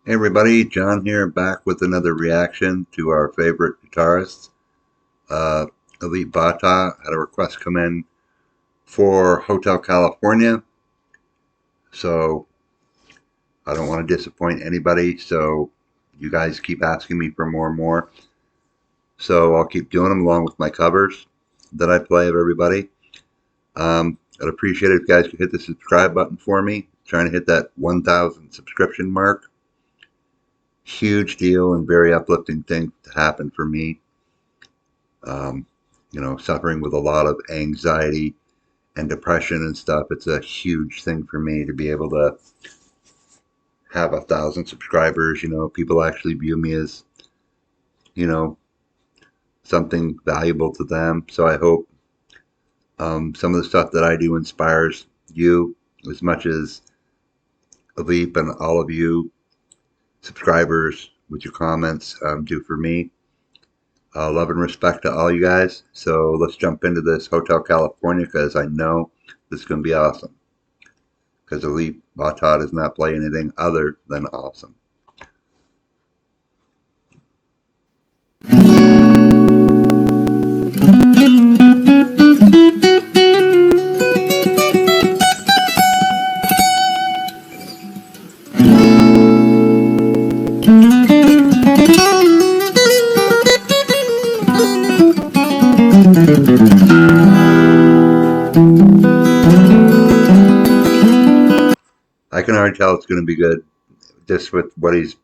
Hey everybody, John here, back with another reaction to our favorite guitarist, uh, Alip. Had a request come in for Hotel California, so I don't want to disappoint anybody, so you guys keep asking me for more and more, so I'll keep doing them along with my covers that I play of everybody. I'd appreciate it if you guys could hit the subscribe button for me, trying to hit that 1,000 subscription mark. Huge deal and very uplifting thing to happen for me. Um, suffering with a lot of anxiety and depression and stuff. It's a huge thing for me to be able to have 1,000 subscribers. People actually view me as, you know, something valuable to them. So I hope some of the stuff that I do inspires you as much as Alip and all of you subscribers with your comments do for me. Love and respect to all you guys. So let's jump into this Hotel California because I know this is going to be awesome. Because Alip does not play anything other than awesome. I can already tell it's going to be good, just with what he's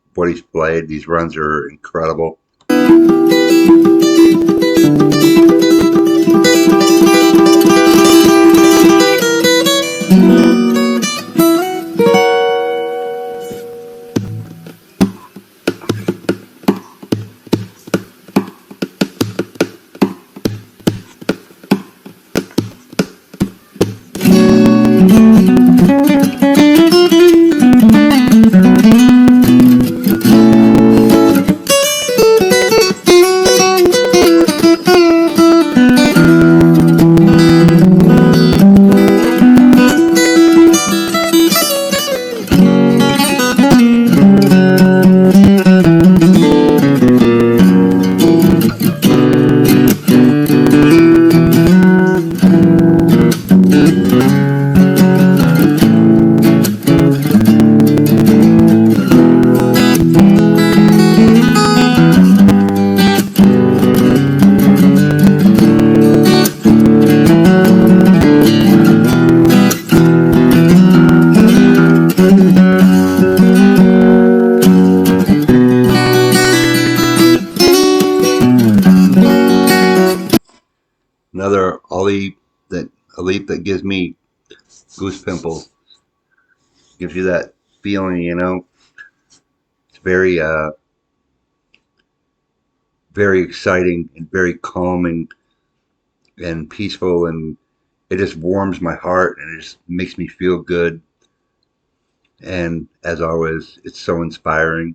played. These runs are incredible. Another Alip that gives me goose pimples. Gives you that feeling. It's very exciting and very calming and peaceful, and it just warms my heart and it just makes me feel good. And as always, it's so inspiring.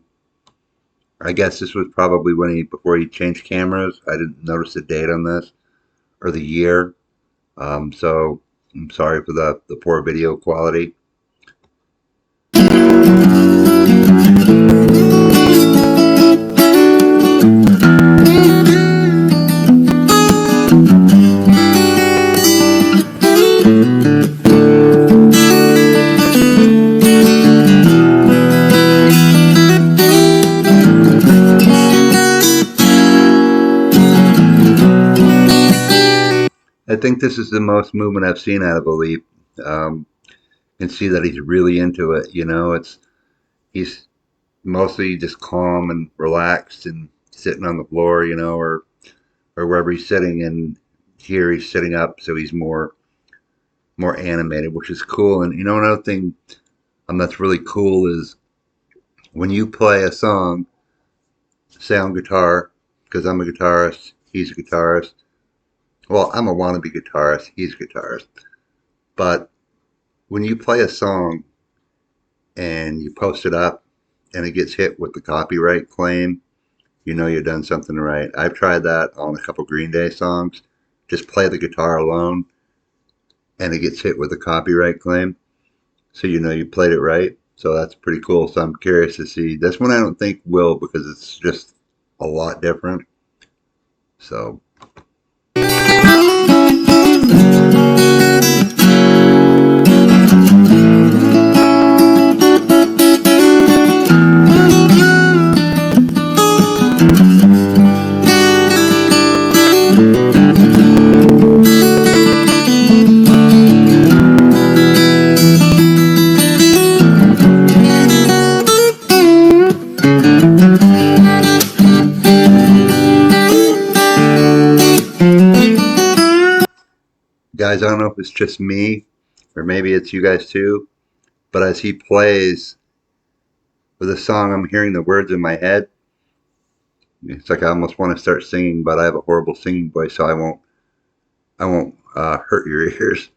I guess this was probably before he changed cameras. I didn't notice the date on this or the year. So I'm sorry for the poor video quality. I think this is the most movement I've seen out of Alip. Um, you can see that he's really into it. He's mostly just calm and relaxed and sitting on the floor, or wherever he's sitting. And here he's sitting up, so he's more animated, which is cool. And another thing that's really cool is when you play a song, say on guitar, because I'm a guitarist, he's a guitarist. Well, I'm a wannabe guitarist, he's a guitarist. But when you play a song and you post it up and it gets hit with the copyright claim, you've done something right. I've tried that on a couple Green Day songs. Just play the guitar alone and it gets hit with a copyright claim. So you played it right. So that's pretty cool. So I'm curious to see. This one I don't think will, because it's just a lot different. So guys, I don't know if it's just me or maybe it's you guys too, but as he plays with a song, I'm hearing the words in my head. It's like I almost want to start singing, but I have a horrible singing voice, so I won't hurt your ears.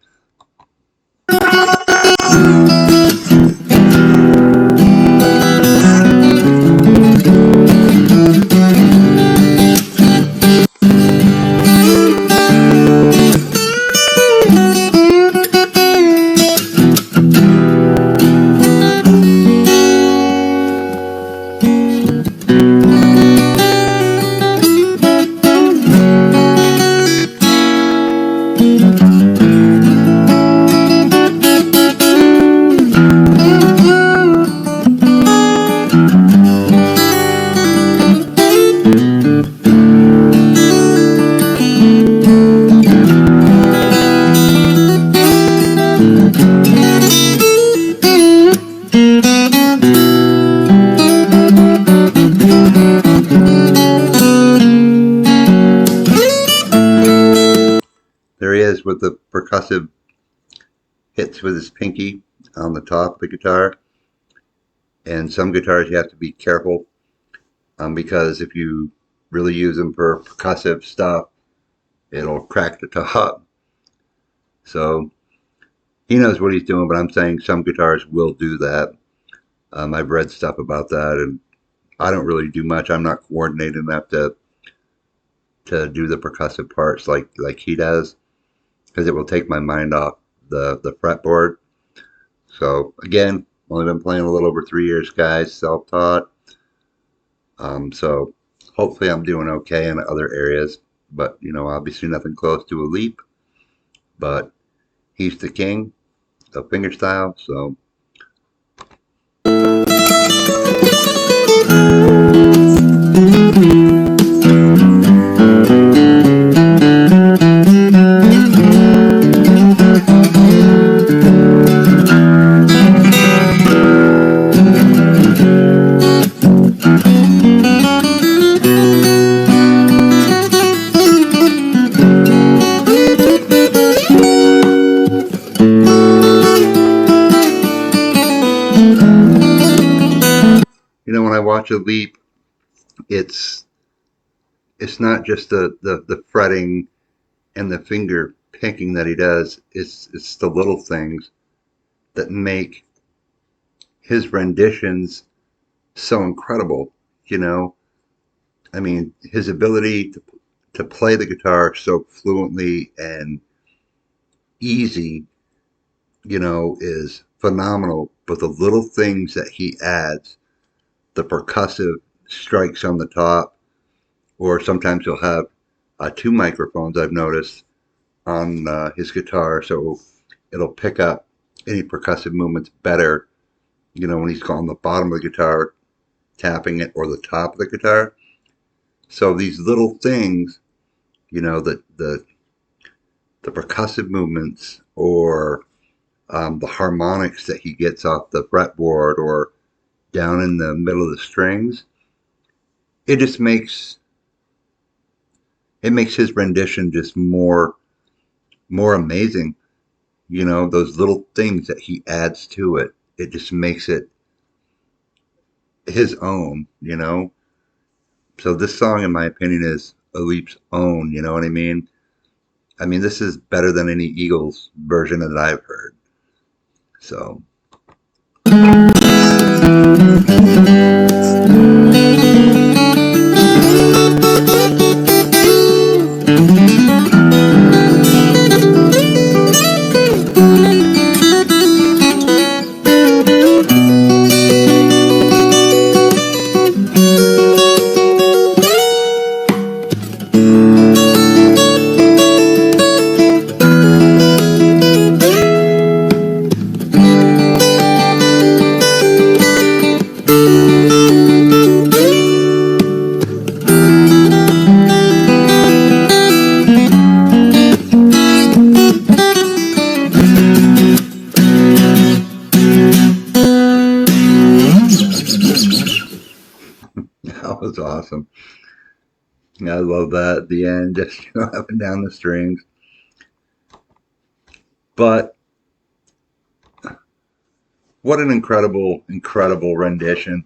There he is with the percussive hits with his pinky on the top of the guitar. And some guitars you have to be careful, because if you really use them for percussive stuff, it'll crack the top. So he knows what he's doing, but I'm saying some guitars will do that. I've read stuff about that, and I don't really do much. I'm not coordinated enough to do the percussive parts like he does, because it will take my mind off the fretboard. So again, only been playing a little over 3 years, guys, self-taught. So hopefully I'm doing okay in other areas, but obviously nothing close to Alip. But he's the king of fingerstyle, so. When I watch Alip, it's not just the fretting and the finger picking that he does. It's the little things that make his renditions so incredible. I mean, his ability to play the guitar so fluently and easy, is phenomenal. But the little things that he adds, the percussive strikes on the top, or sometimes he'll have two microphones, I've noticed, on his guitar, so it'll pick up any percussive movements better, when he's on the bottom of the guitar tapping it, or the top of the guitar. So these little things, the percussive movements, or the harmonics that he gets off the fretboard or down in the middle of the strings, it just makes his rendition just more amazing. Those little things that he adds to it, it just makes it his own. So this song, in my opinion, is Alip's own. You know what I mean? I mean, this is better than any Eagles version that I've heard. So. was awesome. Yeah, I love that at the end, just up and down the strings. But what an incredible rendition.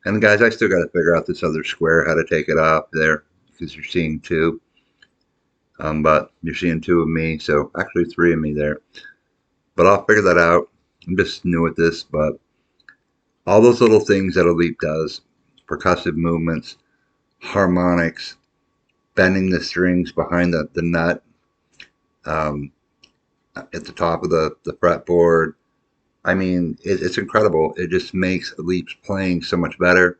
And guys, I still got to figure out this other square, how to take it off there, because you're seeing two. But you're seeing two of me, so actually three of me there. But I'll figure that out. I'm just new at this, but all those little things that Alip does, percussive movements, harmonics, bending the strings behind the nut um, at the top of the fretboard. I mean, it's incredible. It just makes Alip's playing so much better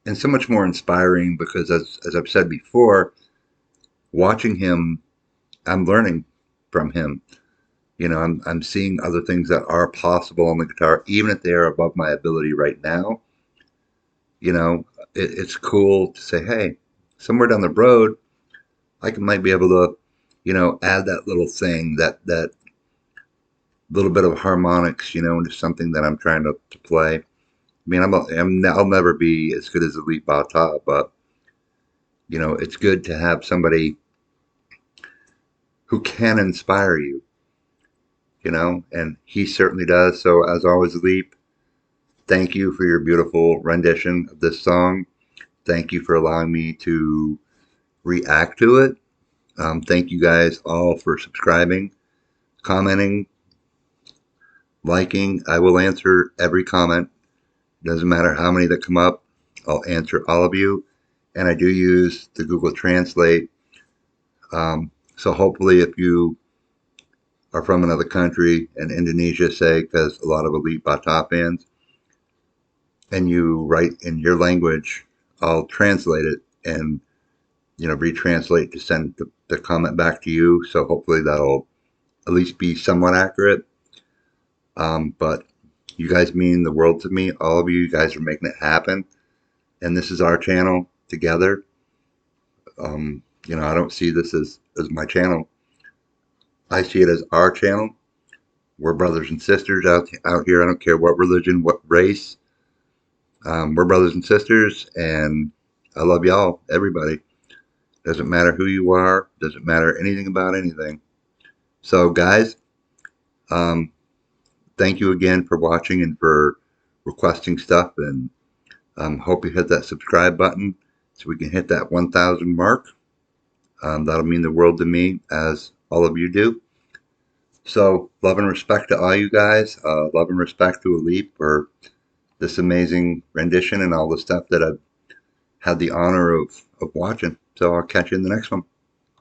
and so much more inspiring because, as I've said before, watching him, I'm learning from him. I'm seeing other things that are possible on the guitar, even if they are above my ability right now. You know, it's cool to say, hey, somewhere down the road, might be able to, add that little thing, that little bit of harmonics, into something that I'm trying to play. I mean, I'll never be as good as Elite Bata, but it's good to have somebody who can inspire you, and he certainly does. So, as always, Elite, thank you for your beautiful rendition of this song. Thank you for allowing me to react to it. Thank you guys all for subscribing, commenting, liking. I will answer every comment. Doesn't matter how many that come up, I'll answer all of you. And I do use the Google Translate. So hopefully, if you are from another country, and Indonesia, say, because a lot of Elite Bata fans, and you write in your language, I'll translate it and retranslate to send the comment back to you. So hopefully that'll at least be somewhat accurate. But you guys mean the world to me. All of you guys are making it happen. And this is our channel together. I don't see this as my channel. I see it as our channel. We're brothers and sisters out here. I don't care what religion, what race. We're brothers and sisters, and I love y'all, everybody. Doesn't matter who you are. Doesn't matter anything about anything. So, guys, um, thank you again for watching and for requesting stuff. And hope you hit that subscribe button so we can hit that 1,000 mark. That'll mean the world to me, as all of you do. So, love and respect to all you guys. Love and respect to Alip for this amazing rendition and all the stuff that I've had the honor of watching. So, I'll catch you in the next one.